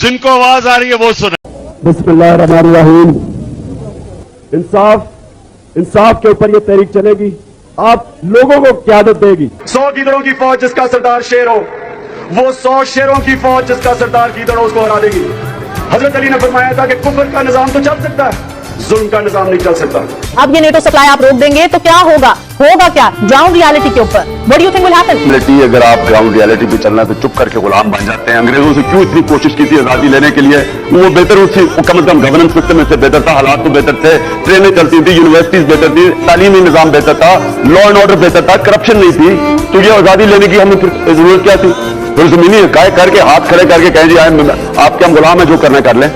जिनको आवाज आ रही है वो सुने। बिस्मिल्लाहिर्रहमानिर्रहीम। इंसाफ के ऊपर ये तहरीक चलेगी, आप लोगों को क़यादत देगी। 100 गीदड़ों की फौज जिसका सरदार शेर हो, वो 100 शेरों की फौज जिसका सरदार गीदड़ हो, उसको हरा देगी। हजरत अली ने फरमाया था कि कुफ्र का निजाम तो चल सकता है, जुल्म का निजाम नहीं चल सकता। अब ये नेटो सप्लाई आप रोक देंगे तो क्या होगा क्या ग्राउंड रियलिटी के ऊपर? What do you think will happen? अगर आप ग्राउंड रियलिटी पे चलना है तो चुप करके गुलाम बन जाते हैं। अंग्रेजों से क्यों इतनी कोशिश की थी आजादी लेने के लिए? वो बेहतर थी, कम से कम गवर्नेंस सिस्टम इससे बेहतर था, हालात तो बेहतर थे, ट्रेनें चलती थी, यूनिवर्सिटीज बेहतर थी, तालीमी निजाम बेहतर था, लॉ एंड ऑर्डर बेहतर था, करप्शन नहीं थी। तो ये आजादी लेने की हमें जरूरत क्या थी? फिर जमीनी काय करके हाथ खड़े करके कहें जी आपके हम गुलाम है, जो करना कर ले।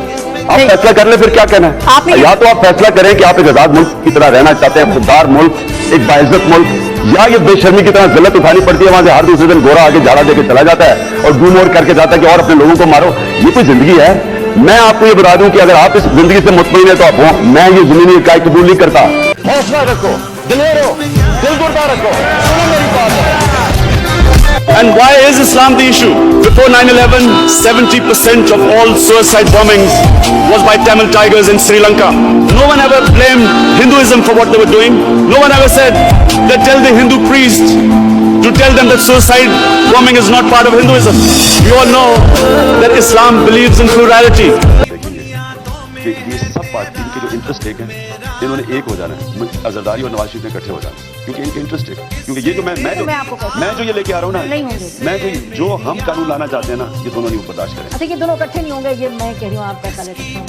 आप फैसला कर ले, फिर क्या कहना है? या तो आप फैसला करें कि आप एक आजाद मुल्क की तरह रहना चाहते हैं, खुददार मुल्क, एक बाइज्जत मुल्क, या ये बेशर्मी की तरह जिल्लत उठानी पड़ती है, वहां से हर दूसरे दिन गोरा आगे झाड़ा देके चला जाता है और डूम और करके जाता है कि और अपने लोगों को मारो। ये कोई जिंदगी है? मैं आपको ये बता दूं कि अगर आप इस जिंदगी से मुतमईन है तो आप हो। मैं ये जमीनी इकाई कबूल नहीं करता। हौसला रखो, दिलेर हो, दिल गुर्दा रखो, सुनो मेरी बात। And why is Islam the issue? Before 9/11, 70% of all suicide bombings was by Tamil Tigers in Sri Lanka. No one ever blamed Hinduism for what they were doing. No one ever said that tell the Hindu priest to tell them that suicide bombing is not part of Hinduism. We all know that Islam believes in plurality. कि ये सब party इनके जो interest एक है, इन्होंने एक हो जाना है, अजरदारी और नवाज शरीफ ने इकट्ठे हो जाना है, क्योंकि इनके इंटरेस्ट है। क्योंकि ये जो मैं जो ये लेके आ रहा हूँ ना, मैं जो हम कानून लाना चाहते हैं ना, ये दोनों नहीं बर्दाश्त करें। अच्छा, ये दोनों इकट्ठे नहीं होंगे, ये मैं कह रही हूँ, आप फैसला ले सकते हैं।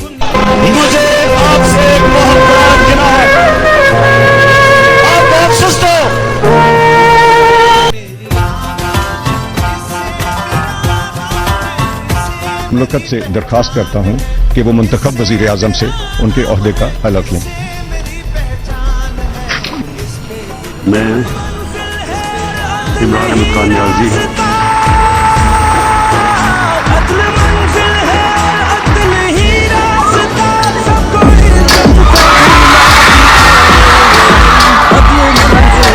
मुझे आपसे एक बहुत बड़ा गिला है, आप बहुत सुस्त हो। मुमलकत से दरख्वास्त करता हूँ कि वो मुंतखब वज़ीर आज़म से उनके ओहदे का हलफ लें। मैं इमरान खान नियाज़ी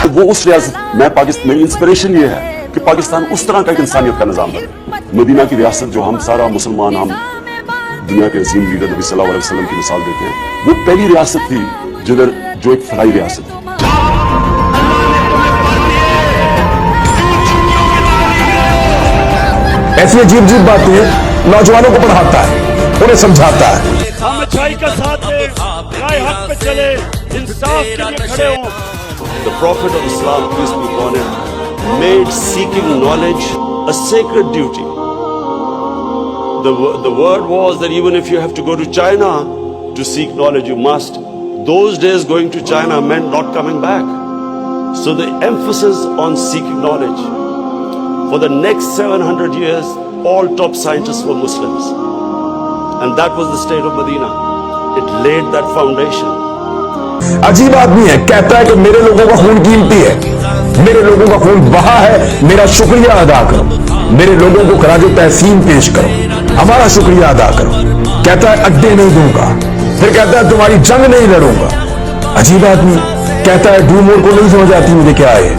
वो उस रियासत, मैं पाकिस्तान, मेरी इंस्पिरेशन ये है कि पाकिस्तान उस तरह का एक इंसानियत का निजाम बने। मदीना की रियासत जो हम सारा मुसलमान, हम दुनिया के अजीम लीडर नबी सल्लल्लाहु अलैहि वसल्लम की मिसाल देते हैं, वो पहली रियासत थी जिधर जो एक फलाई रियासत थी। ऐसी अजीब अजीब बातें नौजवानों को पढ़ाता है, उन्हें समझाता है। हम अच्छाई का साथ दें, राह हक पे चले, इंसाफ के लिए खड़े हों। The Prophet of Islam, peace be upon him, made seeking knowledge a sacred duty. The word was that even if you have to go to China to seek knowledge, you must. Those days going to China meant not coming back. So the emphasis on seeking knowledge. For the next 700 years, all top scientists were Muslims. And that was the state of Medina. It laid that foundation. अजीब आदमी है, कहता है कि मेरे लोगों का खून कीमती है, मेरे लोगों का खून बहा है, मेरा शुक्रिया अदा करो, मेरे लोगों को खराज तहसीन पेश करो, हमारा शुक्रिया अदा करो। कहता है अड्डे नहीं दूंगा, फिर कहता है तुम्हारी जंग नहीं लड़ूंगा। अजीब आदमी कहता है ड्रूमोर को नहीं समझ आती मुझे क्या है,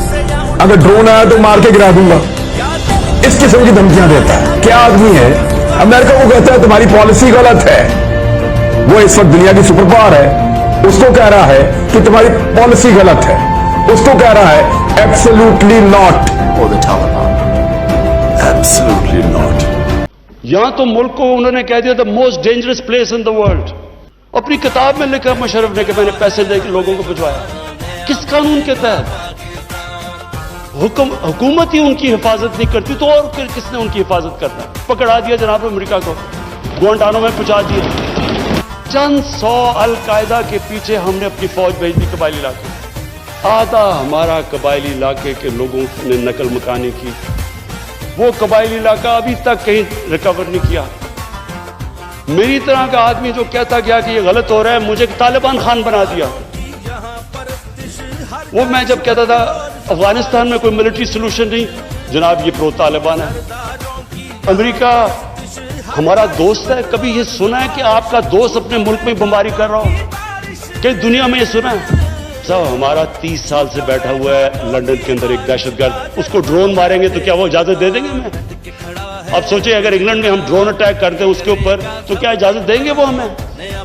अगर ड्रोन आया तो मार के गिरा दूंगा। इस किस्म की धमकियां देता है। क्या आदमी है? अमेरिका को कहता है तुम्हारी पॉलिसी गलत है, वो इस वक्त दुनिया की सुपर पावर है, उसको कह रहा है कि तुम्हारी पॉलिसी गलत है, उसको कह रहा है एब्सोल्युटली नॉट। और द तालिबान, एब्सोल्युटली नॉट। यहां तो मुल्क को उन्होंने कह दिया the most dangerous place in the world. अपनी किताब में लिखा मुशर्रफ ने कि मैंने पैसे देकर लोगों को भिजवाया। किस कानून के तहत? हुकूमत ही उनकी हिफाजत नहीं करती तो और किसने उनकी हिफाजत करना है? पकड़ा दिया जनाब अमेरिका को, गुआंटानो में पहुंचा दिया। चंद 100 अल-कायदा के पीछे हमने अपनी फौज भेज दी कबायली इलाके। आधा हमारा कबायली इलाके के लोगों ने नकल मकानी की। वो कबायली इलाका अभी तक कहीं रिकवर नहीं किया। मेरी तरह का आदमी जो कहता गया कि ये गलत हो रहा है, मुझे तालिबान खान बना दिया। वो मैं जब कहता था अफगानिस्तान में कोई मिलिट्री सोल्यूशन नहीं, जनाब ये प्रो तालिबान है। अमेरिका हमारा दोस्त है, कभी ये सुना है कि आपका दोस्त अपने मुल्क में बमबारी कर रहा हो? कई दुनिया में ये सुना है? सब हमारा 30 साल से बैठा हुआ है लंदन के अंदर एक दहशतगर्द, उसको ड्रोन मारेंगे तो क्या वो इजाजत दे देंगे हमें? अब सोचिए अगर इंग्लैंड में हम ड्रोन अटैक करते हैं उसके ऊपर तो क्या इजाजत देंगे वो हमें?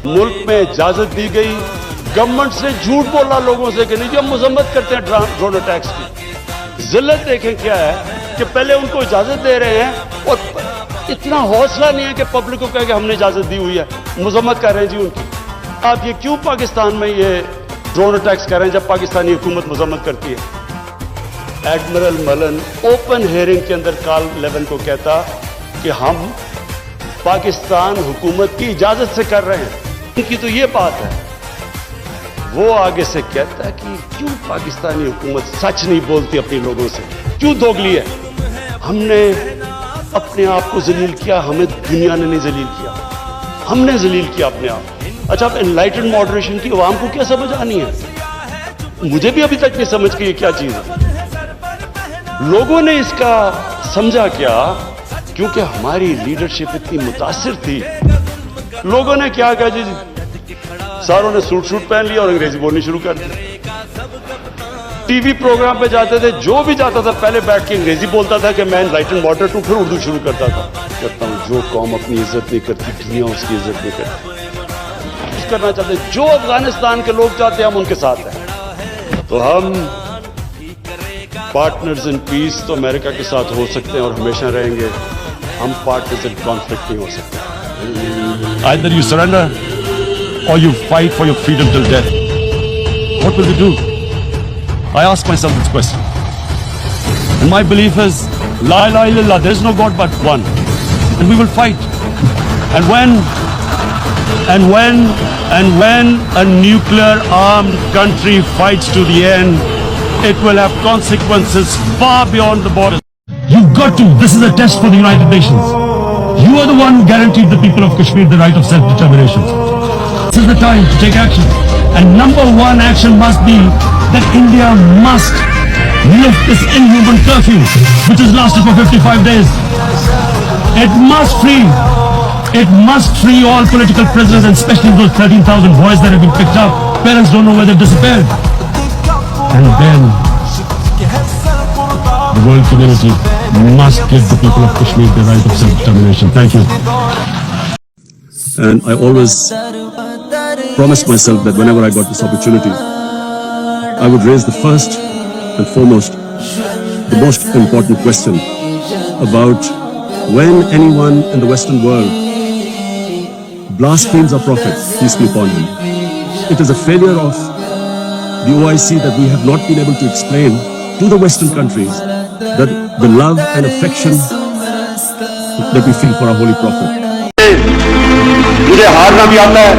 मुल्क में इजाजत दी गई, गवर्नमेंट से झूठ बोला लोगों से कि नहीं जी हम मजम्मत करते हैं ड्रोन अटैक्स की। जिल्लत देखें क्या है कि पहले उनको इजाजत दे रहे हैं और इतना हौसला नहीं है कि पब्लिक को कहे कि हमने इजाजत दी हुई है, मजम्मत कर रहे हैं जी उनकी। आप ये क्यों पाकिस्तान में ये ड्रोन अटैक्स कर रहे हैं जब पाकिस्तानी हुकूमत मजम्मत करती है? एडमिरल मलन ओपन हेयरिंग के अंदर काल 11 को कहता कि हम पाकिस्तान हुकूमत की इजाजत से कर रहे हैं, उनकी तो ये बात है। वो आगे से कहता है कि क्यों पाकिस्तानी हुकूमत सच नहीं बोलती अपने लोगों से, क्यों दोगली है? हमने अपने आप को जलील किया, हमें दुनिया ने नहीं जलील किया, हमने जलील किया अपने आप। अच्छा, अब एनलाइटेड मॉडरेशन की अवाम को क्या समझ आनी है? मुझे भी अभी तक नहीं समझ कि ये क्या चीज है। लोगों ने इसका समझा क्या? क्योंकि हमारी लीडरशिप इतनी मुतासिर थी, लोगों ने क्या कहा जी, सारों ने सूट पहन लिया और अंग्रेजी बोलनी शुरू कर दी। टीवी प्रोग्राम पे जाते थे, जो भी जाता था पहले बैठ के अंग्रेजी बोलता था कि मैं एनलाइटेड मॉडरेट हूं, फिर उर्दू शुरू करता था। कहता हूं जो कौम अपनी इज्जत नहीं करती, दुनिया उसकी इज्जत नहीं करती। करना चाहते जो अफगानिस्तान के लोग चाहते हैं हम उनके साथ हैं। तो हम पार्टनर्स इन पीस तो अमेरिका के साथ हो सकते हैं और हमेशा रहेंगे, हम पार्टनर्स इन कॉन्फ्लिक्ट नहीं हो सकते। Either you surrender or you fight for your freedom till death. What will we do? I ask myself this question. And my belief is, La ilaha illallah, there is no God but one. And we will fight. And when a nuclear armed country fights to the end, it will have consequences far beyond the borders. You've got to. This is a test for the United Nations. You are the one who guaranteed the people of Kashmir the right of self-determination. This is the time to take action. And number one action must be that India must lift this inhuman curfew, which has lasted for 55 days. It must free all political prisoners, and especially those 13,000 boys that have been picked up. Parents don't know where they've disappeared. And then the world community must give the people of Kashmir the right of self-determination. Thank you. And I always promised myself that whenever I got this opportunity, I would raise the first and foremost, the most important question about when anyone in the Western world blasphemes our Prophet, peace be upon him. It is a failure of the OIC that we have not been able to explain to the Western countries that the love and affection that we feel for our holy Prophet. मुझे हारना भी आता है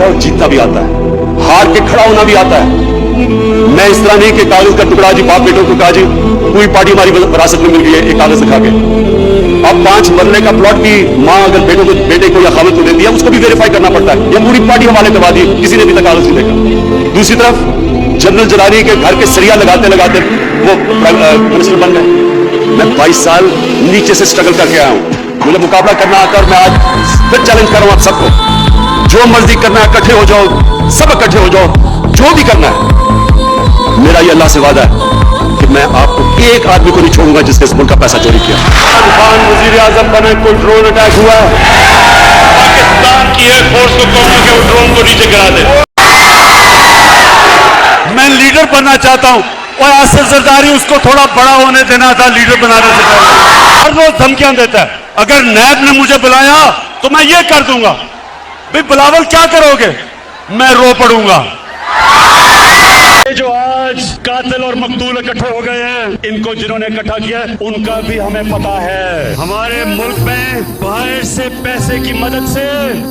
और जीतना भी आता है, हार के खड़ा होना भी आता है। मैं इस तरह नहीं कि कागज का टुकड़ा जी बाप बेटों को कहा जी पूरी पार्टी हमारी विरासत में मिल गई है एक कागज दिखा के। अब 5 मरले का प्लॉट भी माँ अगर बेटे को या खामद को देती है उसको भी वेरीफाई करना पड़ता है, या पूरी पार्टी हवाले करवा दी, किसी ने भी तक कागज नहीं देखा। दूसरी तरफ जनरल जलानी के घर के सरिया लगाते वो मिनिस्टर बन गए। मैं 22 साल नीचे से स्ट्रगल करके आया हूँ, मुझे मुकाबला करना आता है और मैं आज फिर चैलेंज कर रहा हूँ आप सबको, जो मर्जी करना है इकट्ठे हो जाओ, सब इकट्ठे हो जाओ, जो भी करना है। मेरा ये अल्लाह से वादा है कि मैं आपको एक आदमी को नहीं छोड़ूंगा जिसने इस मुल्क का पैसा चोरी किया। खान वजीर आजम बने, कोई ड्रोन अटैक हुआ है, पाकिस्तान की एयरफोर्स को कहूंगा कि वो ड्रोन को नीचे गिरा दे। मैं लीडर बनना चाहता हूं और आसिफ जरदारी उसको थोड़ा बड़ा होने देना था, लीडर बनाने से पहले। हर रोज धमकियां देता है, अगर नैब ने मुझे बुलाया तो मैं ये कर दूंगा। भाई बिलावल क्या करोगे? मैं रो पड़ूंगा। जो आज कातिल और मकतूल इकट्ठे हो गए हैं, इनको जिन्होंने इकट्ठा किया उनका भी हमें पता है। हमारे मुल्क में बाहर से पैसे की मदद से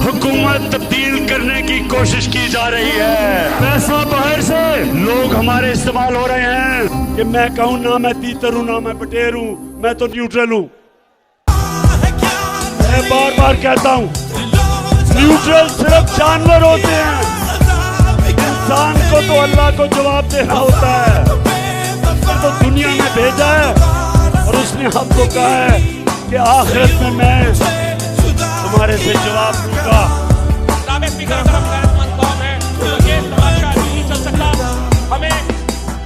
हुकूमत तब्दील करने की कोशिश की जा रही है। पैसा बाहर से लोग हमारे इस्तेमाल हो रहे हैं कि मैं कहूं ना मैं तीतर हूं ना मैं बटेर हूं, मैं तो न्यूट्रल हूं। मैं बार बार कहता हूं न्यूट्रल सिर्फ जानवर होते हैं, इंसान को तो अल्लाह को जवाब देना होता है। तो दुनिया में भेजा है और उसने हमको कहा है कि आखिरत में मैं तुम्हारे से जवाब दूंगा। कौम है तो ये तमाशा नहीं चल सकता।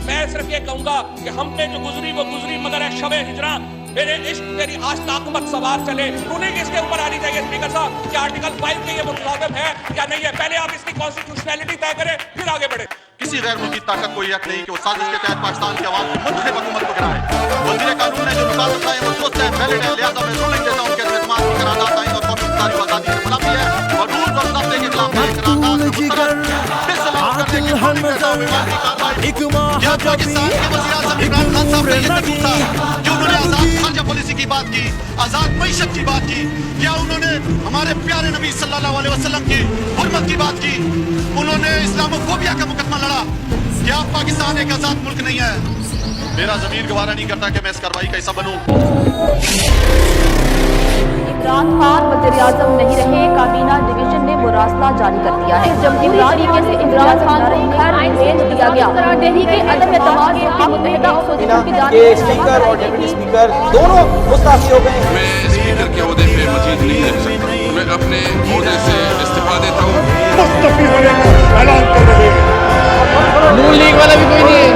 मैं सिर्फ ये कहूंगा कि हम पे जो गुजरी वो गुजरी मगर है शब हिजरा, मेरे इश्क तेरी आज ताकमत सवार चले। रूलिंग इसके ऊपर आनी चाहिए स्पीकर साहब कि आर्टिकल 5 के ये मुताबिक है या नहीं है। पहले आप इसकी कॉन्स्टिट्यूशनैलिटी तय करें फिर आगे बढ़े। किसी गैर मुल्की ताकत को यह नहीं कि वो साजिश के तहत पाकिस्तान की आवाम को मुंतखब हुकूमत को गिराए। वज़ीर कानून ने जो नुकात बताए वो दुरुस्त है, वैलिड है, लिहाजा मैं रूलिंग देता हूं कि एतमाद की करारदाद आइन और कौमी इक़्तिदार व आज़ादी की खिलाफी है और रूल और ज़ाब्ते के खिलाफ है। करारदाद को मुस्तरद डिसअलाउ करने के कौमी क़ानून की कार्रवाई। क्या पाकिस्तान के वज़ीर आज़म इमरान खान साहब ने यह तकलीफ था कि उन्होंने आज़ाद खारजा पॉलिसी की बात की, आज़ाद मईशत की बात की? क्या उन्होंने हमारे प्यारे नबी सल्लल्लाहु अलैहि वसल्लम की हुर्मत की बात की? उन्होंने इस्लामोफोबिया का मुकदमा लड़ा? क्या पाकिस्तान एक आजाद मुल्क नहीं है? मेरा ज़मीर गवारा नहीं करता कि मैं इस कार्रवाई का हिस्सा बनूं। इमरान खान वज़ीर-ए-आज़म नहीं रहे, काबीना डिवीजन ने मुरासला जारी कर दिया है। जमहूरी तरीके से इमरान खान को खैर भेज दिया गया। दिल्ली के अदम एतमाद के मुत्तहिदा अपोजिशन की जानिब से स्पीकर और डिप्टी स्पीकर दोनों मुस्तअफ़ी हो गए। मैं स्पीकर के ओहदे पे मजीद नहीं रह सकता, मैं अपने ओहदे से इस्तीफा देता हूँ। मुस्तफी होने का ऐलान कर रहे हैं। नून लीग वाला भी कोई नहीं है।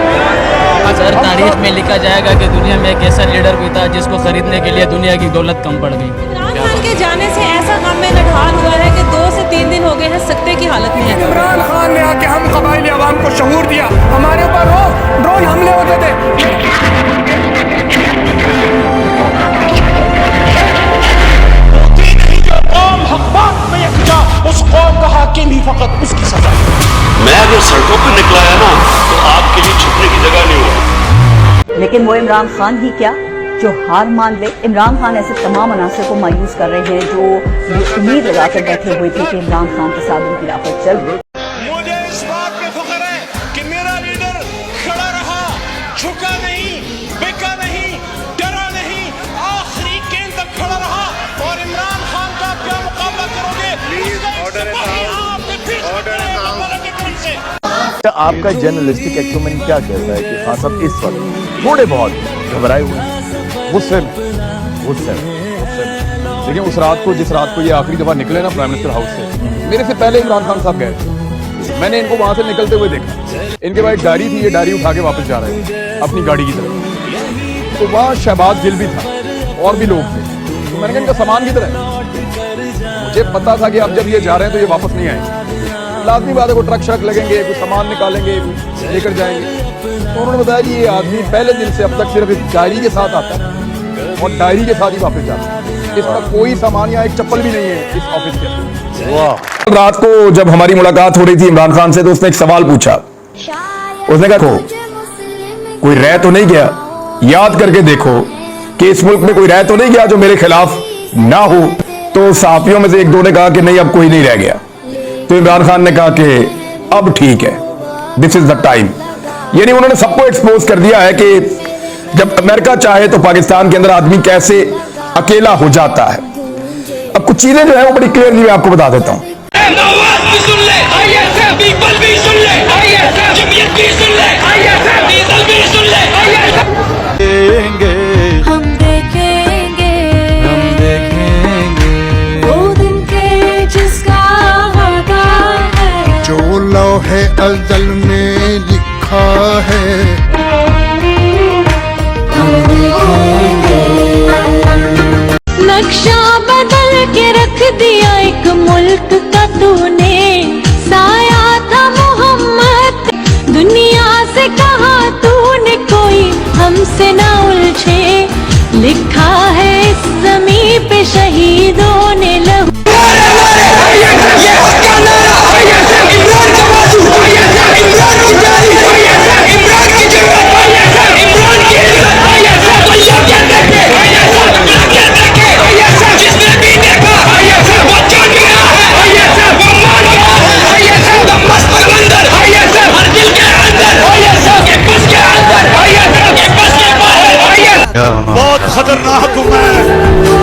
सर तारीख में लिखा जाएगा कि दुनिया में एक ऐसा लीडर भी था जिसको खरीदने के लिए दुनिया की दौलत कम पड़ गई। इमरान खान के जाने से ऐसा गम में नढाल हुआ है कि 2 से 3 दिन हो गए हैं, सकते की हालत में है। इमरान खान ने आके हम कबाइली आवाम को शऊर दिया, हमारे ऊपर रोज ड्रोन हमले होते थे। उस कौम का हाकिम ही फकत उसकी सजा। मैं अगर सड़कों पर निकला है ना तो आपके लिए छुपने की जगह नहीं होगा। लेकिन वो इमरान खान ही क्या जो हार मान ले। इमरान खान ऐसे तमाम अनासर को मायूस कर रहे हैं जो ये उम्मीद लगा कर बैठे हुए थे कि इमरान खान के साथ उनकी राफत चल गई। मुझे इस बात पे फख्र है कि मेरा लीडर खड़ा रहा, झुका नहीं, बिका नहीं, डरा नहीं, आखिरी गेंद तक खड़ा रहा। और इमरान खान का क्या मुकाबला करोगे? आपका जर्नलिस्टिक एक्यूमेन क्या कहता है कि खान साहब इस वक्त थोड़े बहुत घबराए हुए हैं, गुस्से में, लेकिन उस रात को, जिस रात को ये आखिरी दफा निकले ना प्राइम मिनिस्टर हाउस से, मेरे से पहले इमरान खान साहब गए थे। मैंने इनको वहां से निकलते हुए देखा, इनके पास एक डायरी थी, ये डायरी उठा के वापस जा रहे थे अपनी गाड़ी की तरफ। तो वहाँ शहबाज गिल भी था और भी लोग थे। तो मैंने कहा इनका सामान किधर है? मुझे पता था कि अब जब ये जा रहे हैं तो ये वापस नहीं आएंगे, लाजमी बात है कोई ट्रक शक लगेंगे, कुछ सामान निकालेंगे, लेकर जाएंगे। तो उन्होंने बताया कि ये आदमी पहले दिन से अब तक सिर्फ एक डायरी के साथ आता है और डायरी के साथ ही वापस जाता है। इसका कोई सामान या एक चप्पल भी नहीं है इस ऑफिस के अंदर। रात को जब हमारी मुलाकात हो रही थी इमरान खान से तो उसने एक सवाल पूछा। उसने कहा कोई रह तो नहीं गया, याद करके देखो कि इस मुल्क में कोई रह तो नहीं गया जो मेरे खिलाफ ना हो। तो सहाफियों में से एक दो ने कहा कि नहीं अब कोई नहीं रह गया। तो इमरान खान ने कहा कि अब ठीक है, दिस इज द टाइम। यानी उन्होंने सबको एक्सपोज कर दिया है कि जब अमेरिका चाहे तो पाकिस्तान के अंदर आदमी कैसे अकेला हो जाता है। अब कुछ चीजें जो है वो बड़ी क्लियरली मैं आपको बता देता हूं। हम देखेंगे वो दिन के जिसका वादा है, जो लौहे अज़ल में लिखा है। नक्शा बदल के रख दिया एक मुल्क का तूने, साया था मोहम्मद दुनिया से कहा तूने कोई हमसे ना उलझे, लिखा है इस ज़मीं पे शहीदों ने लहू। बहुत खतरनाक हूं मैं,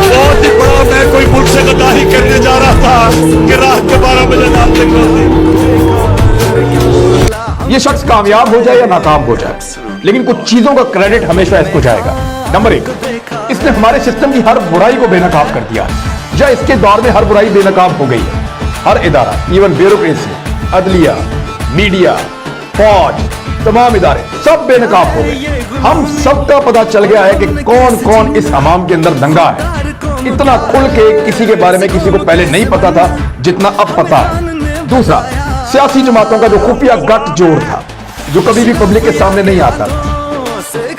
बहुत ही बड़ा। मैं कोई मुल्क से गद्दारी करने जा रहा था कि रात के 12 बजे नाम निकल। ये शख्स कामयाब हो जाए या नाकाम हो जाए, लेकिन कुछ चीजों का क्रेडिट हमेशा इसको जाएगा। नंबर 1, इसने हमारे सिस्टम की हर बुराई को बेनकाब कर दिया, या इसके दौर में हर बुराई बेनकाब हो गई है। हर इदारा, इवन ब्यूरोक्रेसी, अदलिया, मीडिया, फौज, तमाम इदारे सब बेनकाब हो गए। हम सबका पता चल गया है कि कौन कौन इस हमाम के अंदर दंगा है। इतना खुल के किसी के बारे में किसी को पहले नहीं पता था जितना अब पता है। दूसरा, सियासी जमातों का जो खुफिया गठ जोड़ था, जो कभी भी पब्लिक के सामने नहीं आता था,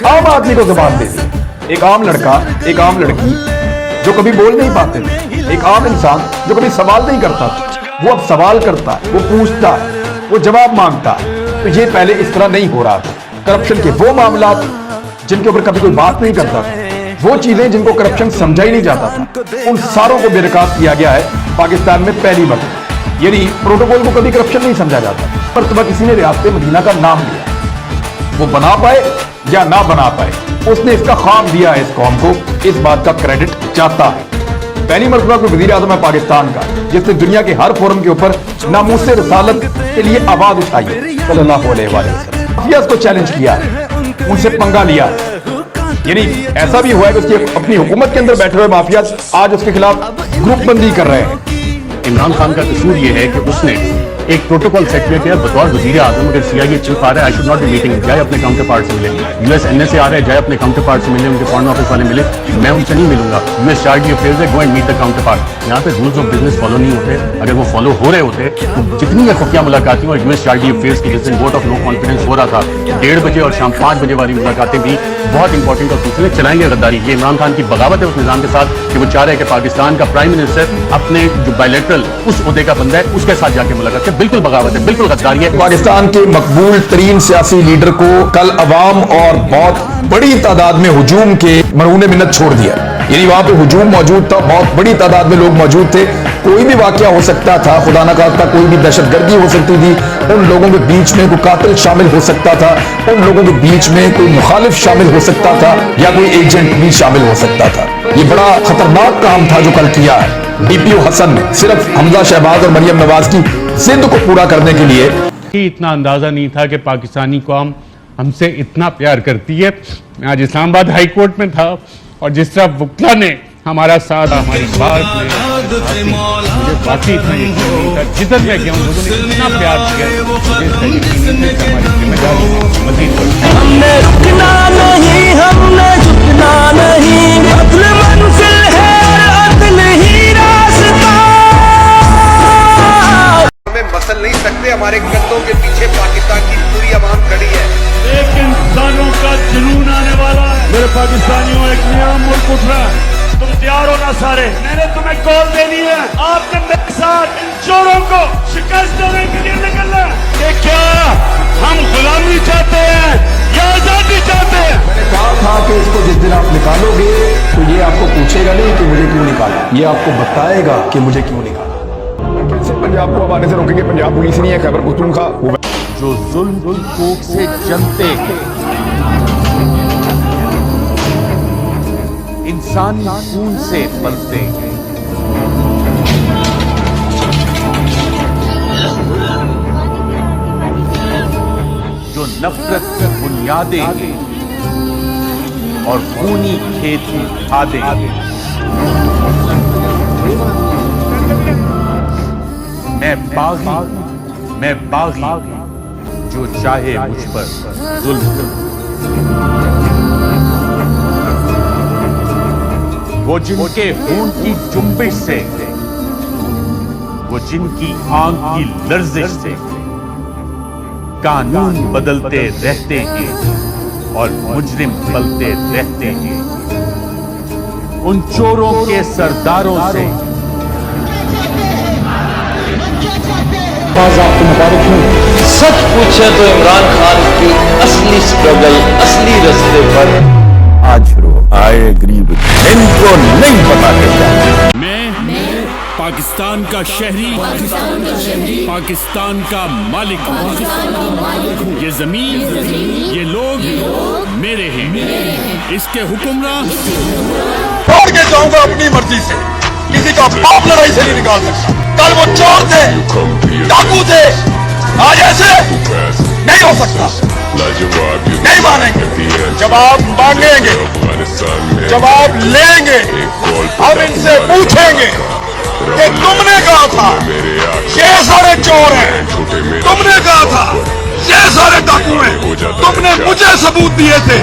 आम आदमी को जबान दे दी। एक आम लड़का, एक आम लड़की जो कभी बोल नहीं पाते थे, एक आम इंसान जो कभी सवाल नहीं करता था, वो अब सवाल करता है, वो पूछता है, वो जवाब मांगता है। तो ये पहले इस तरह नहीं हो रहा था। करप्शन के वो मामला जिनके ऊपर कभी कोई बात नहीं करता था, वो चीजें जिनको करप्शन समझा ही नहीं जाता था, उन सारों को बेनकाब किया गया है पाकिस्तान में पहली बार। यानी प्रोटोकॉल को कभी करप्शन नहीं समझा जाता, पर तब किसी ने रियासत मदीना का नाम लिया, वो बना पाए या ना बना पाए, उसने इसका ख्वाब दिया है इस कौम को, इस बात का क्रेडिट चाहता है। पहली मरतबा कोई वजीर आज़म है पाकिस्तान का जिसने दुनिया के हर फोरम के ऊपर नामूस रसालत के लिए आवाज उठाई है, सल्लल्लाहु अलैहि वसल्लम। माफियाज को चैलेंज किया है, उनसे पंगा लिया है। यानी ऐसा भी हुआ है कि उसकी अपनी हुकूमत के अंदर बैठे हुए माफियाज आज उसके खिलाफ ग्रुप बंदी कर रहे हैं। इमरान खान का कसूर ये है कि उसने एक प्रोटोकॉल सेट किया बतौर वजीर आजम, अगर CIA चीफ आ रहा है, I should not be meeting, जाए अपने काउंटर पार्ट से मिले। US NSA आ रहा है, जाए अपने काउंटर पार्ट से मिले, उनके फॉरेन ऑफिस वाले मिले, मैं उनसे नहीं मिलूंगा। US चार्ज अफेयर्स है, go and meet the counterpart. यहाँ पे रूल्स ऑफ बिजनेस फॉलो नहीं होते। अगर वो फॉलो हो रहे होते तो जितनी खुफिया मुलाकातें और US चार्ज अफेयर्स की जिस दिन वोट ऑफ नो कॉन्फिडेंस हो रहा था, 1:30 बजे और शाम 5 बजे वाली मुलाकातें भी बहुत इंपॉर्टेंट और दूसरे चलाएंगे गद्दारी। ये इमरान खान की बगावत है उस निज़ाम के साथ कि वो चाह रहे हैं कि पाकिस्तान का प्राइम मिनिस्टर अपने जो बायलैटरल उस ओहदे का बंदा है उसके साथ जाके मुलाकात करे। बिल्कुल बगावत है, बिल्कुल गद्दारी है। पाकिस्तान के मकबूल तरीन सियासी लीडर को कल अवाम और बहुत बड़ी तादाद में हुजूम के मरहून मिन्नत छोड़ दिया। यानी वहां पे हुजूम मौजूद था, बहुत बड़ी तादाद में लोग मौजूद थे, कोई भी वाकया हो सकता था, खुदा न खास्ता कोई भी दहशतगर्दी हो सकती थी, उन लोगों के बीच में कोई कातिल शामिल हो सकता था, उन लोगों के बीच में कोई मुखालिफ शामिल हो सकता था या कोई एजेंट भी शामिल हो सकता था। ये बड़ा खतरनाक काम था जो कल किया है DPO हसन ने, सिर्फ हमजा शहबाज और मरियम नवाज की जिद को पूरा करने के लिए। इतना अंदाजा नहीं था कि पाकिस्तानी कौम हमसे इतना प्यार करती है। मैं आज इस्लामाबाद हाई कोर्ट में था और जिस तरह वकला ने हमारा साथ, हमारी बात में, मुझे बाकी इतना यकीन नहीं था। जिधर मैं गया हूँ लोगों ने इतना प्यार किया, हमारी जिम्मेदारी हमने रुकना नहीं, हमने झुकना नहीं, अदल मंजिल है अदल ही रास्ता। हमें मसल नहीं सकते, हमारे कंधों के पीछे पाकिस्तान की पूरी आवाम खड़ी है। एक इंसानों का जुनून आने वाला है। मेरे पाकिस्तानियों, एक नया मुल्क उठ रहा है, तुम तैयार हो ना सारे? मैंने तुम्हें कॉल देनी है, आपने मेरे साथ इन चोरों को शिकस्त देने के लिए निकलना है। कि क्या हम गुलामी चाहते हैं या आजादी चाहते हैं? मैंने कहा था कि इसको जिस दिन आप निकालोगे तो ये आपको पूछेगा नहीं कि मुझे क्यों निकाला, ये आपको बताएगा कि मुझे क्यों निकाला। कैसे पंजाब को आने से रोकेंगे? पंजाब पुलिस नहीं है, खैबर पख्तूनख्वा जो जुल्म की कोख से जमते हैं, इंसानी खून से पलते हैं, जो नफरत की बुनियादें हैं और खूनी खेत खादे हैं। मैं बागी जो चाहे मुझ पर जुल्म करे। वो जिनके खून की जुम्बिश से, वो जिनकी आंख की लर्जिश से कानून बदलते रहते हैं और मुजरिम पलते रहते हैं, उन चोरों के सरदारों से आपको मुबारक हो। सच पूछे तो इमरान खान की असली स्ट्रगल असली रास्ते पर आज शुरू आए गरीब इनको नहीं पता क्या। मैं पाकिस्तान का शहरी, पाकिस्तान का मालिक हूँ। ये जमीन, ये लोग मेरे हैं। इसके हुक्मरान छोड़ के जाऊंगा अपनी मर्जी से, किसी का बाप लड़ाई से नहीं निकाल सकता। कल वो चोर थे, डाकू थे, आज ऐसे नहीं हो सकता। नहीं मानेंगे, जवाब मांगेंगे, जवाब लेंगे। हम इनसे पूछेंगे कि तुमने कहा था ये सारे चोर हैं, तुमने कहा था ये सारे डाकू हैं। तुमने मुझे सबूत दिए थे,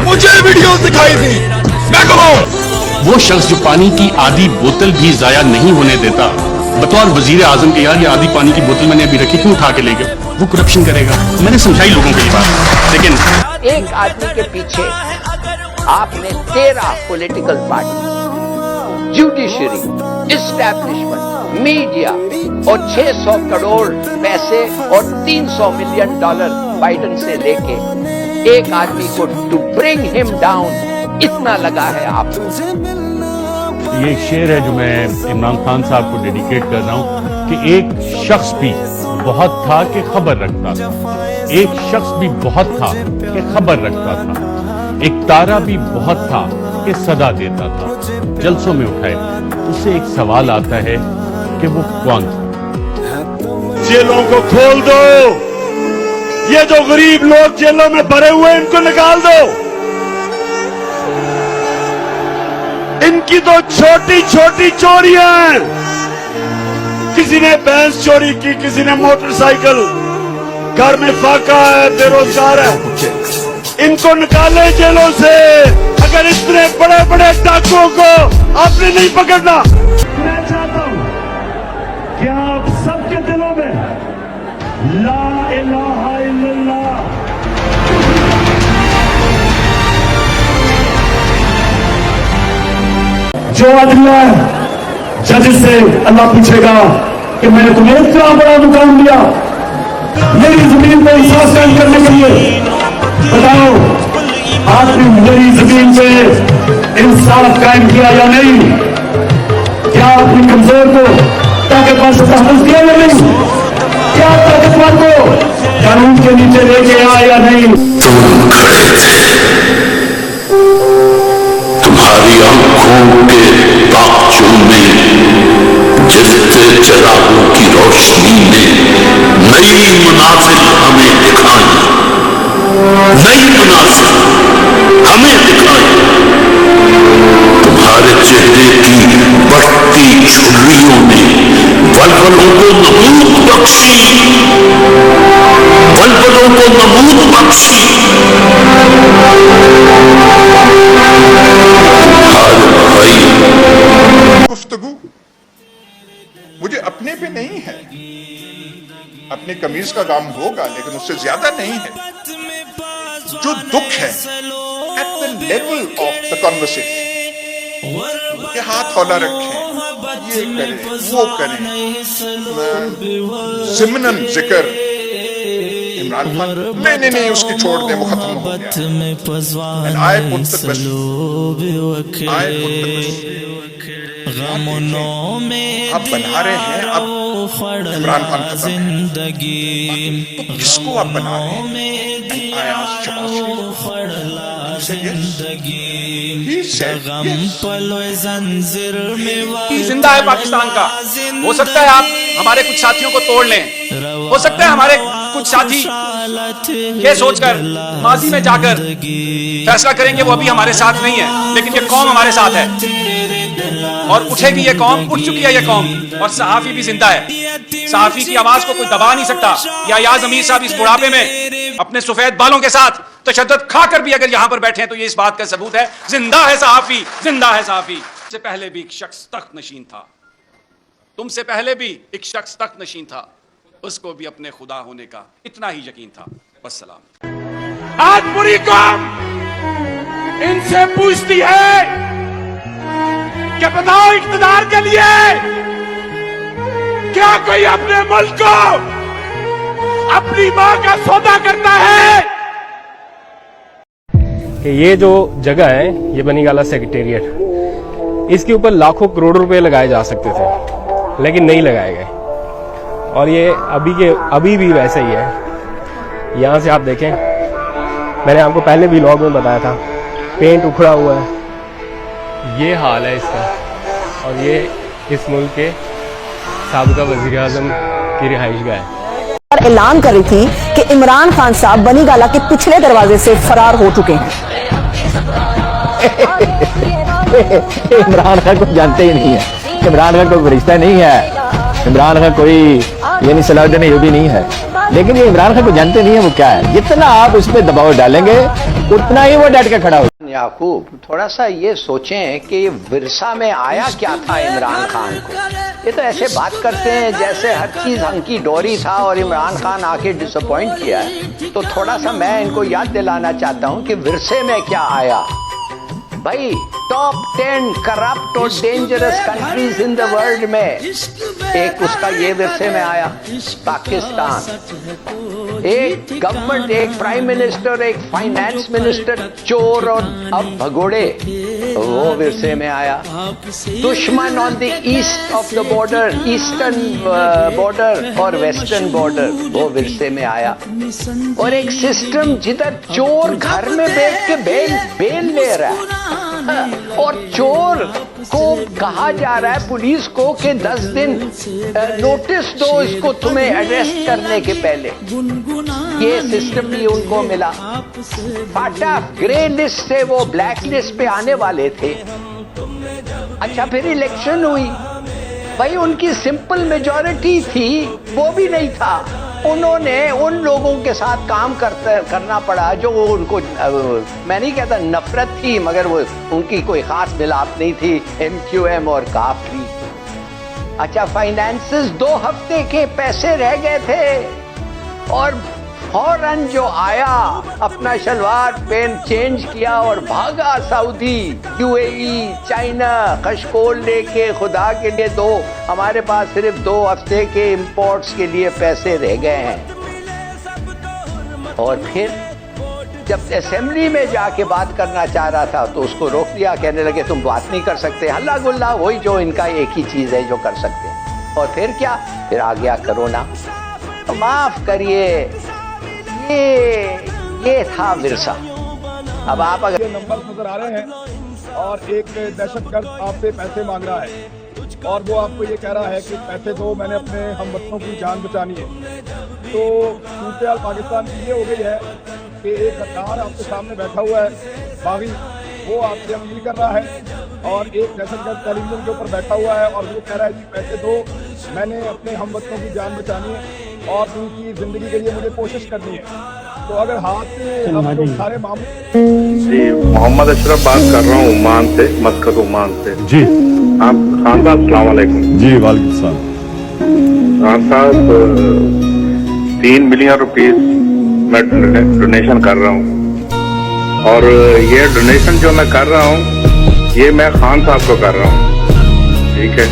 मुझे वीडियो दिखाई थी, मैं कहूँ वो शख्स जो पानी की आधी बोतल भी जाया नहीं होने देता, बतौर वजीर आजम के, यार ये आधी पानी की बोतल मैंने अभी रखी, क्यों उठा के ले गए? वो करप्शन करेगा। मैंने समझाई लोगों को ये बात, लेकिन एक आदमी के पीछे आपने 13 political party, judiciary, establishment, media और 600 करोड़ पैसे और $300 मिलियन बाइडन से लेके एक आदमी को टू ब्रिंग हिम डाउन, इतना लगा है आपको। ये एक शेर है जो मैं इमरान खान साहब को डेडिकेट कर रहा हूं कि एक शख्स भी बहुत था कि खबर रखता था, एक शख्स भी बहुत था कि खबर रखता था, एक तारा भी बहुत था कि सदा देता था। जलसों में उठाए उससे एक सवाल आता है कि वो कौन था? जेलों को खोल दो, ये जो गरीब लोग जेलों में भरे हुए इनको निकाल दो। इनकी तो छोटी छोटी चोरियां हैं, किसी ने भैंस चोरी की, किसी ने मोटरसाइकिल, घर में फाका है, बेरोजगार है, इनको निकाले जेलों से। अगर इतने बड़े बड़े डाकुओं को आपने नहीं पकड़ना, मैं चाहता हूं कि आप सबके दिलों में ला इलाहा इल्लल्लाह, जो अदला है जज से अल्लाह पूछेगा कि मैंने तुम्हें इतना बड़ा मुकाम दिया, मेरी जमीन पे इंसाफ कायम करने के लिए, बताओ आपने मेरी जमीन पे इंसाफ कायम किया या नहीं? क्या आपने कमजोर को ताकतवर से तहफ़्फ़ुज़ किया या नहीं? क्या ताकतवर को कानून के नीचे लेके आया या नहीं? तुम खड़े थे, तुम्हारी आंखों के ताक़चों में जलते चिरागों की रोशनी ने नई मनाज़िल हमें दिखाई, नई मनाज़िल हमें दिखाई। तुम्हारे चेहरे की बढ़ती झुर्रियों ने बलबलों को नमूद बख्शी, बलबलों को नमूद बख्शी। गुफ्तगू मुझे अपने पे नहीं है, अपनी कमीज का काम होगा लेकिन उससे ज्यादा नहीं है। जो दुख है at the level of the conversation, के हाथ हौला रखें, ये करें वो करें, ज़िमनन जिक्र इमरान खान, नहीं उसकी छोड़ दें, वो खत्म हो गया। And I put the question, I put the question, आप बना रहे हैं अब इमरान खान खत्म है, तो किसको आप बना रहे हैं? जिंदा है पाकिस्तान का। हो सकता है आप हमारे कुछ साथियों को तोड़ लें, हो सकता है हमारे कुछ साथी ये सोचकर माजी में जाकर फैसला करेंगे वो अभी हमारे साथ नहीं है, लेकिन ये कौम हमारे साथ है और उठेगी ये कौम, उठ चुकी है ये कौम। और सहाफी भी जिंदा है, सहाफी की आवाज को कोई दबा नहीं सकता। या ज़मीर साहब इस बुढ़ापे में अपने सफेद बालों के साथ तशद्दुद खाकर भी अगर यहां पर बैठे हैं तो ये इस बात का सबूत है, जिंदा है सहाफी, जिंदा है सहाफी। से पहले भी एक शख्स तख्त नशीन था, तुमसे पहले भी एक शख्स तख्त नशीन था, उसको भी अपने खुदा होने का इतना ही यकीन था। वस्सलाम। आज पूरी कौम इनसे पूछती है कि बताओ इक़्तिदार के लिए क्या कोई अपने मुल्क को अपनी मां का सौदा करता है? कि ये जो जगह है ये बनीगाला सेक्रेटेरिएट, इसके ऊपर लाखों करोड़ों रुपए लगाए जा सकते थे लेकिन नहीं लगाए गए, और ये अभी भी वैसा ही है। यहाँ से आप देखें, मैंने आपको पहले भी व्लॉग में बताया था, पेंट उखड़ा हुआ है, ये हाल है इसका। और ये इस मुल्क के साबिका वज़ीर आज़म की रिहाइशगाह है। और ऐलान कर रही थी कि इमरान खान साहब बनीगाला के पिछले दरवाजे से फरार हो चुके हैं। इमरान खान को जानते ही नहीं है, इमरान खान कोई रिश्ता नहीं है, इमरान खान कोई यानी सलाउद्दीन अय्यूबी नहीं है। लेकिन ये इमरान खान को जानते नहीं है वो क्या है। जितना आप उस पर दबाव डालेंगे उतना ही वो डट के खड़ा हो। याकूब, थोड़ा सा ये सोचें कि विरसा में आया क्या था इमरान खान को। ये तो ऐसे बात करते हैं जैसे हर चीज हंकी डोरी था और इमरान खान आके डिसअपॉइंट किया है। तो थोड़ा सा मैं इनको याद दिलाना चाहता हूँ कि विरसे में क्या आया। भाई टॉप 10 करप्ट और dangerous countries in the world में एक उसका ये विरसे में आया पाकिस्तान। एक गवर्नमेंट, एक प्राइम मिनिस्टर, एक फाइनेंस मिनिस्टर चोर और अब भगोड़े, वो विरसे में आया। दुश्मन on the east of the border, eastern border और वेस्टर्न बॉर्डर, वो विरसे में आया। और एक सिस्टम जिधर चोर घर में बैठ के बेल ले रहा है और चोर को कहा जा रहा है पुलिस को कि 10 दिन नोटिस दो इसको तुम्हें अरेस्ट करने के पहले। ये सिस्टम भी उनको मिला। फाटा ग्रे लिस्ट से वो ब्लैक लिस्ट पे आने वाले थे। अच्छा, फिर इलेक्शन हुई, भाई उनकी सिंपल मेजॉरिटी थी, वो भी नहीं था। उन्होंने उन लोगों के साथ काम करना पड़ा जो उनको, मैं नहीं कहता नफरत थी, मगर वो उनकी कोई खास मिलाप नहीं थी, MQM और काफ की। अच्छा, फाइनेंसेस 2 हफ्ते के पैसे रह गए थे और फौरन जो आया अपना शलवार पेन चेंज किया और भागा सऊदी, UAE, चाइना, खशकोल लेके खुदा के लिए दो, हमारे पास सिर्फ 2 हफ्ते के इंपोर्ट्स के लिए पैसे रह गए हैं। और फिर जब असेंबली में जाके बात करना चाह रहा था तो उसको रोक दिया, कहने लगे तुम बात नहीं कर सकते। हल्ला गुल्ला वही जो इनका एक ही चीज है जो कर सकते हैं। और फिर क्या, फिर आ गया कोरोना। तो माफ करिए, ये था विरसा। अब आप अगर नंबर नजर आ रहे हैं और एक दहशतगर्द आपसे पैसे मांग रहा है और वो आपको ये कह रहा है कि पैसे दो, मैंने अपने हमवतनों की जान बचानी है। तो सूरत पाकिस्तान की ये हो गई है कि एक सरकार आपके सामने बैठा हुआ है बागी, वो आपसे अपील कर रहा है और एक दहशतगर्द टेलीविजन के ऊपर बैठा हुआ है और वो कह रहा है कि पैसे दो, मैंने अपने हमवतनों की जान बचानी है और उनकी जिंदगी के लिए मुझे कोशिश करनी है। तो अगर हाथ से सारे मामले। जी, मोहम्मद अशरफ बात कर रहा हूँ ओमान से, मस्कत ओमान से। जी आप खान साहब अस्सलाम वालेकुम। जी वालेकुम सलाम। खान साहब 3 मिलियन रुपीस मैं डोनेशन कर रहा हूँ और ये डोनेशन जो मैं कर रहा हूँ ये मैं खान साहब को कर रहा हूँ, ठीक है,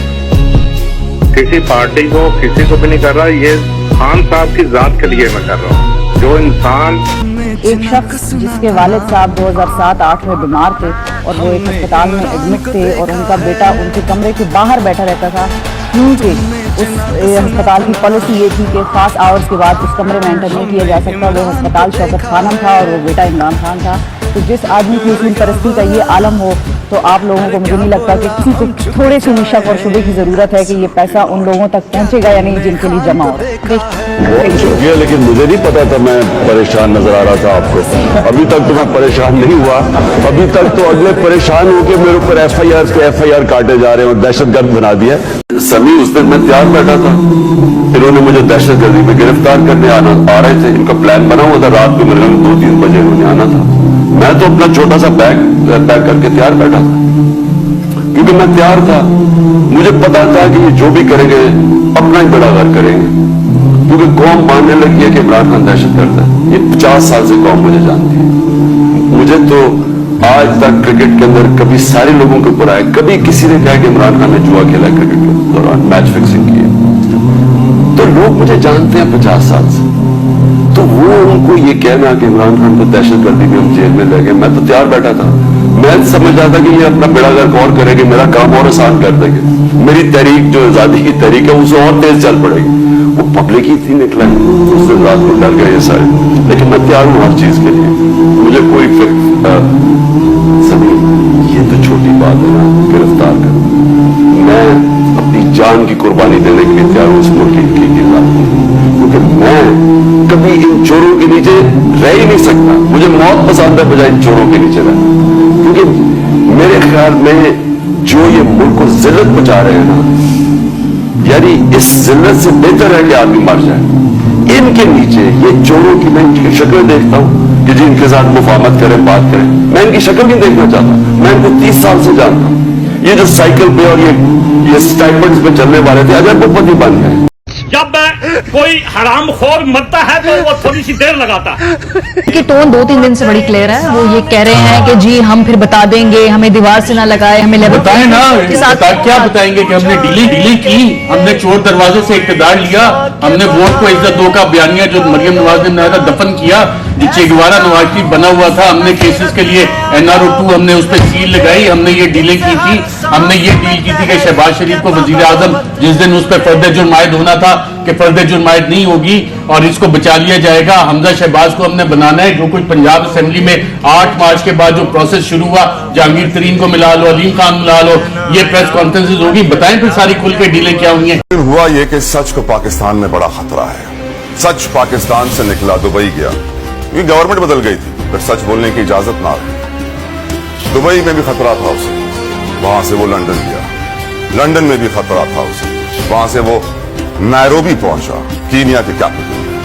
किसी पार्टी को किसी को भी नहीं कर रहा, ये खान साहब की जात के लिए मैं कर रहा हूँ। जो इंसान, एक शख्स जिसके वालिद साहब 2007-8 में बीमार थे और वो एक अस्पताल में एडमिट थे और उनका बेटा उनके कमरे के बाहर बैठा रहता था, क्योंकि उस अस्पताल की पॉलिसी ये थी कि खास आवर्स के बाद उस कमरे में एंटर नहीं किया जा सकता। वो अस्पताल शौकत खानम था और वो बेटा इमरान खान था। तो जिस आदमी की उसूल परस्ती का ये आलम हो तो आप लोगों को मुझे नहीं लगता कि किसी को थोड़े से शक और शुबे की जरूरत है कि ये पैसा उन लोगों तक पहुंचेगा या नहीं जिनके लिए जमा हो। बहुत शुक्रिया, लेकिन मुझे नहीं पता था मैं परेशान नजर आ रहा था आपको। अभी तक तो मैं परेशान नहीं हुआ, अभी तक तो अगले परेशान होकर मेरे ऊपर FIR पे FIR काटे जा रहे हैं और दहशतगर्द बना दिया। समी उस दिन मैं तैयार बैठा था, इन्होंने मुझे दहशतगर्दी में गिरफ्तार करने आ रहे थे। इनका प्लान बना हुआ था, रात को मेरे 2-3 बजे उन्होंने आना था। मैं तो अपना छोटा सा बैग पैक करके तैयार बैठा था, क्योंकि मैं तैयार था। मुझे पता था कि ये जो भी करेंगे अपना ही बड़ा घर करेंगे, क्योंकि कौम मानने लगी है कि इमरान खान दहशतगर्द है। ये 50 साल से कौम मुझे जानती है। मुझे तो आज तक क्रिकेट के अंदर कभी सारे लोगों के ऊपर आए, कभी किसी ने कहा कि इमरान खान ने जुआ खेला क्रिकेट के दौरान, मैच फिक्सिंग की है। तो लोग मुझे जानते हैं 50 साल से। तो वो उनको ये कहना कि इमरान खान को दहशतगर्दी में हम जेल में ले गए, मैं तो तैयार बैठा था। मैं समझ रहा था कि ये अपना बेड़ा गर्क और करेंगे, मेरा काम और आसान कर देंगे, मेरी तहरीक जो आजादी की तहरीक है उसे और तेज चल पड़ेगी। वो पब्लिक ही थी निकला, उस दिन रात को डर गए ये सारे। लेकिन मैं तैयार हूँ हर चीज के लिए, मुझे कोई सभी ये तो छोटी बात है ना, गिरफ्तार कर, मैं अपनी जान की कुर्बानी देने के लिए तैयार हूँ इस मुल्क की खिलाफ, क्योंकि मैं कभी इन चोरों के नीचे रह ही नहीं सकता। मुझे मौत पसंद है बजाय इन चोरों के नीचे रहना, क्योंकि मेरे ख्याल में जो ये मुल्क को जिल्लत बचा रहे हैं ना, यानी इस जिल्लत से बेहतर है कि आदमी मर जाए। इनके नीचे ये चोरों की मैं इनकी शक्ल देखता हूँ कि जी इनके साथ मुफाहमत करें, बात करें, मैं इनकी शक्ल नहीं देखना चाहता। मैं इनको 30 साल से जानता हूँ। ये जो साइकिल पे और ये स्टाइपेंड्स पे चलने वाले थे, अरबपति बन गए। जब कोई हराम खोर मरता है तो वो थोड़ी सी देर लगाता है। की टोन 2-3 दिन से बड़ी क्लियर है। वो ये कह रहे हैं कि जी हम फिर बता देंगे, हमें दीवार से ना लगाए, हमें लेवल बताएं ना, क्या बताएंगे कि हमने डीलिंग की, हमने चोर दरवाजे से इक़्तिदार लिया, हमने वोट को इज्जत दो का बयानिया जो मरियम नवाज ने बनाया था दफन किया, जो चे गुवेरा नवाज शरीफ बना हुआ था, हमने केसेस के लिए NRO 2 हमने उस पर सील लगाई, हमने ये डीलिंग की थी, हमने ये डील की थी कि शहबाज शरीफ को वजीर आजम जिस दिन उस पर फर्द जुर्म आयद होना था कि फर्द जुर्म आयद नहीं होगी और इसको बचा लिया जाएगा। हमजा शहबाज को हमने बनाना है। जो कुछ पंजाब असेंबली में 8 मार्च के बाद जो प्रोसेस शुरू हुआ, जहांगीर तरीन को मिला लो, अलीम खान मिला लो, ये प्रेस कॉन्फ्रेंसेज होगी, बताएं फिर सारी खुल के डीलें क्या हुई हैं। हुआ ये कि सच को पाकिस्तान में बड़ा खतरा है। सच पाकिस्तान से निकला, दुबई गया, ये गवर्नमेंट बदल गई थी, फिर सच बोलने की इजाजत ना रही। दुबई में भी खतरा था उसे, वहां से वो लंदन गया, लंदन में भी खतरा था उसे, वहां से वो नैरोबी पहुंचा, कीनिया के कैपिटल में।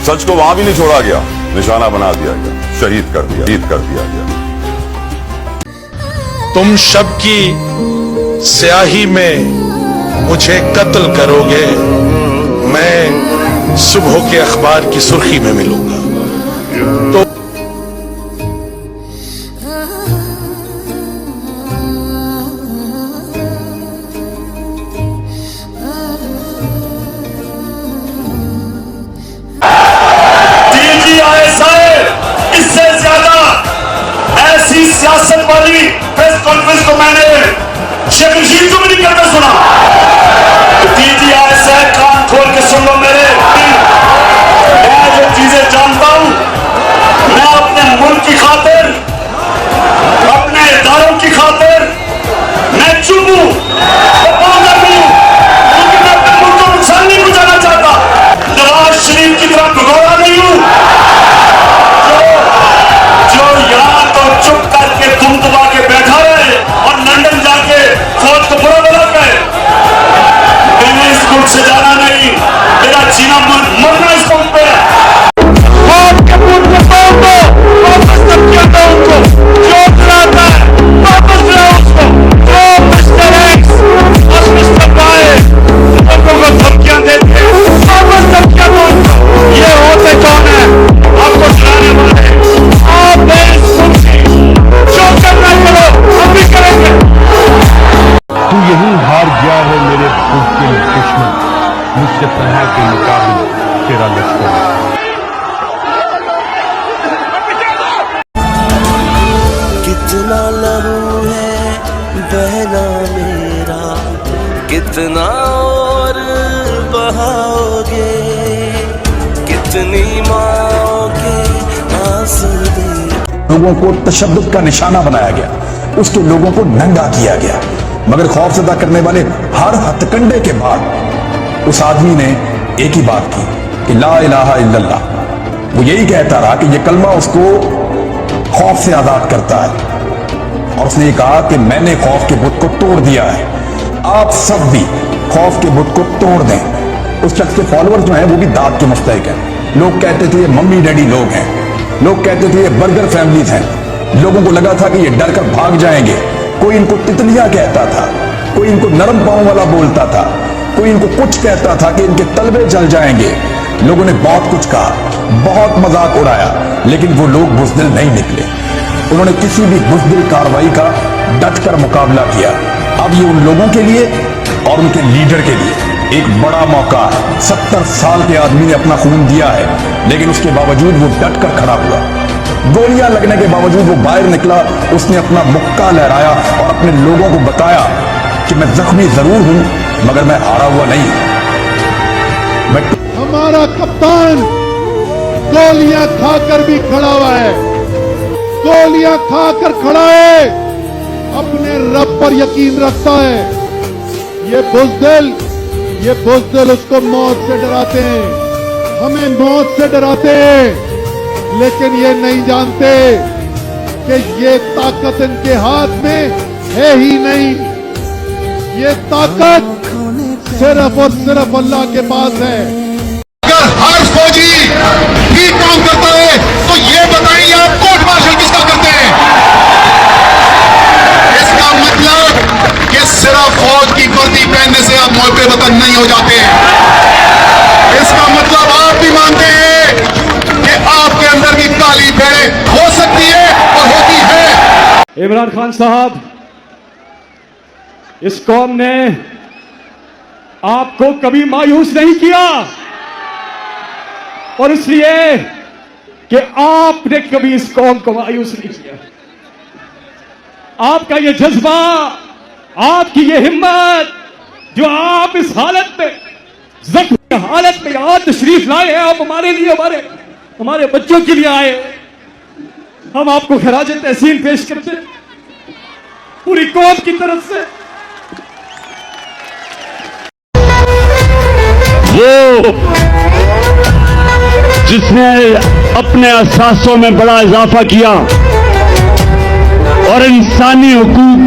सच को वहां भी नहीं छोड़ा गया, निशाना बना दिया गया, शहीद कर दिया गया। तुम शब की स्याही में मुझे कत्ल करोगे, मैं सुबह के अखबार की सुर्खी में मिलूंगा। तो इससे ज्यादा ऐसी सियासत वाली प्रेस कॉन्फ्रेंस को मैंने शेख रशीद को भी नहीं करते सुना। DGI कान खोल के सुन लो मेरे, मैं जो चीजें जानता हूं, मैं अपने मुल्क की खातिर, अपने इदारों की खातिर मैं चुप हूं, क्योंकि मैं अपने मुल्क को नुकसान नहीं पहुंचाना चाहता। नवाज शरीफ की तरह भगोड़ा नहीं हूं जो यहां तो चुप करके तुम दबा के बैठा रहे और लंदन जाके फौज को बुरा बना गए। मैंने इस मुल्क से जाना नहीं, मेरा जीना मरना इस मुल्क पे है। आपके मुल्क को तोड़ दो, वापस तब किया था उनको, जो कराता है वापस लाओ उसको, जो मिस्टर एक्स और मिस्टर वाई लोगों को धमकियां देते हैं, वापस तब किया था उनको। ये होते कौन है आपको डराने वाले? आप जो करना करो, हम भी करेंगे। तू यही हार गया है मेरे खुद के दुश्मन, मुझसे तन्हा के मुकाबले तेरा लश्कर। कितना लहू है बहना मेरा, कितना और बहाओगे, कितनी माँ के आंसू दे। लोगों को तशद्दुद का निशाना बनाया गया, उसके लोगों को नंगा किया गया, मगर खौफजदा करने वाले हर हथकंडे के बाद उस आदमी ने एक ही बात की कि ला इलाहा इल्लल्लाह। वो यही कहता रहा कि ये कलमा उसको खौफ से आजाद करता है, और उसने ये कहा कि मैंने खौफ के बुत को तोड़ दिया है, आप सब भी खौफ के बुत को तोड़ दें। उस शख्स के फॉलोअर्स जो हैं वो भी दाद के मुस्तहिक हैं। लोग कहते थे ये मम्मी डैडी लोग हैं, लोग कहते थे ये बर्गर फैमिलीज हैं। लोगों को लगा था कि ये डर कर भाग जाएंगे। कोई इनको तितलियां कहता था, कोई इनको नरम पांव वाला बोलता था, कोई इनको कुछ कहता था कि इनके तलबे जल जाएंगे। लोगों ने बहुत कुछ कहा, बहुत मजाक उड़ाया, लेकिन वो लोग बुज़दिल नहीं निकले। उन्होंने किसी भी बुज़दिल कार्रवाई का डट कर मुकाबला किया। अब ये उन लोगों के लिए और उनके लीडर के लिए एक बड़ा मौका है। 70 साल के आदमी ने अपना खून दिया है, लेकिन उसके बावजूद वो डट कर खड़ा हुआ। गोलियां लगने के बावजूद वो बाहर निकला, उसने अपना मुक्का लहराया और अपने लोगों को बताया कि मैं जख्मी जरूर हूं, मगर मैं हारा हुआ नहीं। हमारा कप्तान गोलियां खाकर भी खड़ा हुआ है, गोलियां खाकर खड़ा है, अपने रब पर यकीन रखता है। ये बुज़दिल उसको मौत से डराते हैं, हमें मौत से डराते हैं, लेकिन ये नहीं जानते कि ये ताकत इनके हाथ में है ही नहीं। ये ताकत सिर्फ और सिर्फ अल्लाह के पास है। अगर फौजी ठीक काम करता है तो ये बताइए आप कोर्ट मार्शल किसका करते हैं? इसका मतलब कि सिर्फ फौज की वर्दी पहनने से आप मौके वतन नहीं हो जाते। इसका मतलब आप भी मानते हैं कि आपके अंदर भी काली भेड़े हो सकती है और होती है। इमरान खान साहब, इस कौम ने आपको कभी मायूस नहीं किया, और इसलिए कि आपने कभी इस कौम को मायूस नहीं किया। आपका ये जज्बा, आपकी ये हिम्मत, जो आप इस हालत में, जख्मी हालत में आज तशरीफ लाए हैं, आप हमारे लिए, हमारे बच्चों के लिए आए, हम आपको खराज तहसीन पेश करते हैं पूरी कौम की तरफ से। वो जिसने अपने अहसासों में बड़ा इजाफा किया और इंसानी हुकूक,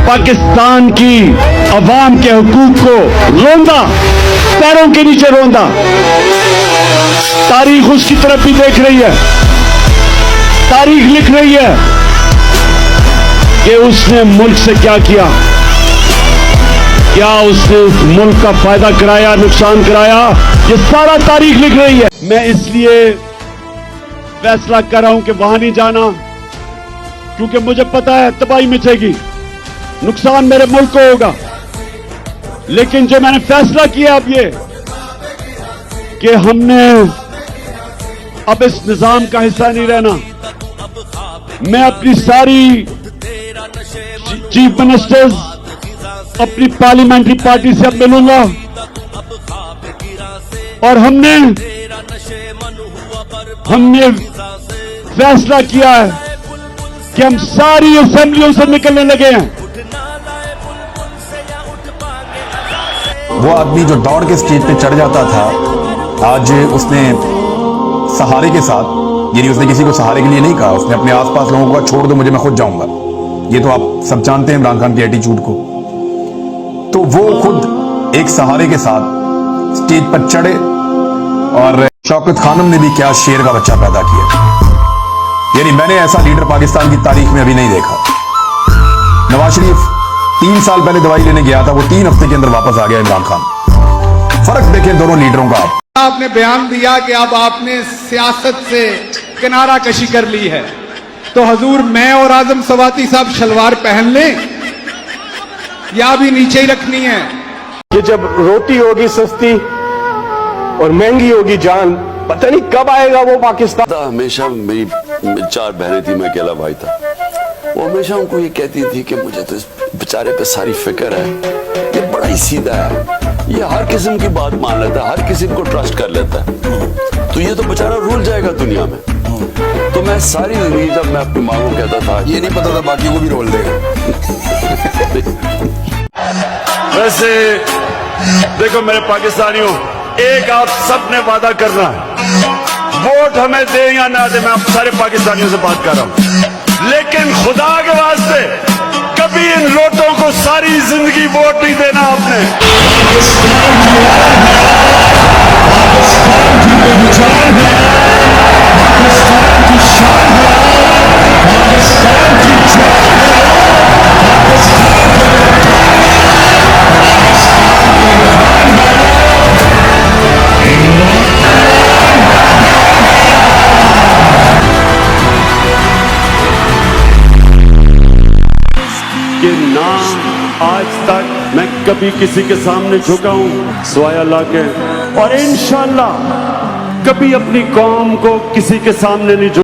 पाकिस्तान की अवाम के हुकूक को रोंदा, पैरों के नीचे रोंदा। तारीख उसकी तरफ भी देख रही है, तारीख लिख रही है कि उसने मुल्क से क्या किया, क्या उसने उस मुल्क का फायदा कराया, नुकसान कराया, ये सारा तारीख लिख रही है। मैं इसलिए फैसला कर रहा हूं कि वहां नहीं जाना, क्योंकि मुझे पता है तबाही मचेगी, नुकसान मेरे मुल्क को होगा। लेकिन जो मैंने फैसला किया अब ये कि हमने अब इस निजाम का हिस्सा नहीं रहना। मैं अपनी सारी चीफ मिनिस्टर्स, अपनी पार्लियामेंट्री पार्टी से अब मिलूंगा, और हमने फैसला किया है कि हम सारी असेंबलियों से निकलने लगे हैं। वो आदमी जो दौड़ के स्टेज पे चढ़ जाता था, आज उसने सहारे के साथ, यानी उसने किसी को सहारे के लिए नहीं कहा, उसने अपने आसपास लोगों को छोड़ दो, मुझे मैं खुद जाऊंगा। ये तो आप सब जानते हैं इमरान खान की एटीट्यूड को। तो वो खुद एक सहारे के साथ स्टेज पर चढ़े, और शौकत खानम ने भी क्या शेर का बच्चा पैदा किया। यानी मैंने ऐसा लीडर पाकिस्तान की तारीख में अभी नहीं देखा। नवाज शरीफ 3 साल पहले दवाई लेने गया था, वो 3 हफ्ते के अंदर वापस आ गया इमरान खान। फर्क देखें दोनों लीडरों का। आपने बयान दिया कि अब आपने सियासत से किनारा कशी कर ली है, तो हजूर मैं और आजम सवाती साहब शलवार पहन लें या भी नीचे ही रखनी है? ये जब रोटी होगी सस्ती और महंगी होगी जान, पता नहीं कब आएगा वो पाकिस्तान। हमेशा मेरी 4 बहनें थी, मैं अकेला भाई था। वो हमेशा उनको ये कहती थी कि मुझे तो इस बेचारे पे सारी फिक्र है, ये बड़ा ही सीधा है, ये हर किस्म की बात मान लेता है, हर किसी को ट्रस्ट कर लेता है, तो ये तो बेचारा रुल जाएगा दुनिया में। तो मैं सारी जिंदगी जब मैं अपनी माँ को कहता था, ये नहीं पता था बाकी को भी रोल देगा। वैसे देखो मेरे पाकिस्तानियों, एक आप सब ने वादा करना है, वोट हमें दे या ना दे, मैं आप सारे पाकिस्तानियों से बात कर रहा हूं, लेकिन खुदा के वास्ते कभी इन लोटों को सारी जिंदगी वोट नहीं देना आपने। कि ना आज तक मैं कभी किसी के सामने झुका हूं सिवाय अल्लाह के, और इंशाअल्लाह कभी अपनी कौम को किसी के सामने नहीं झुका।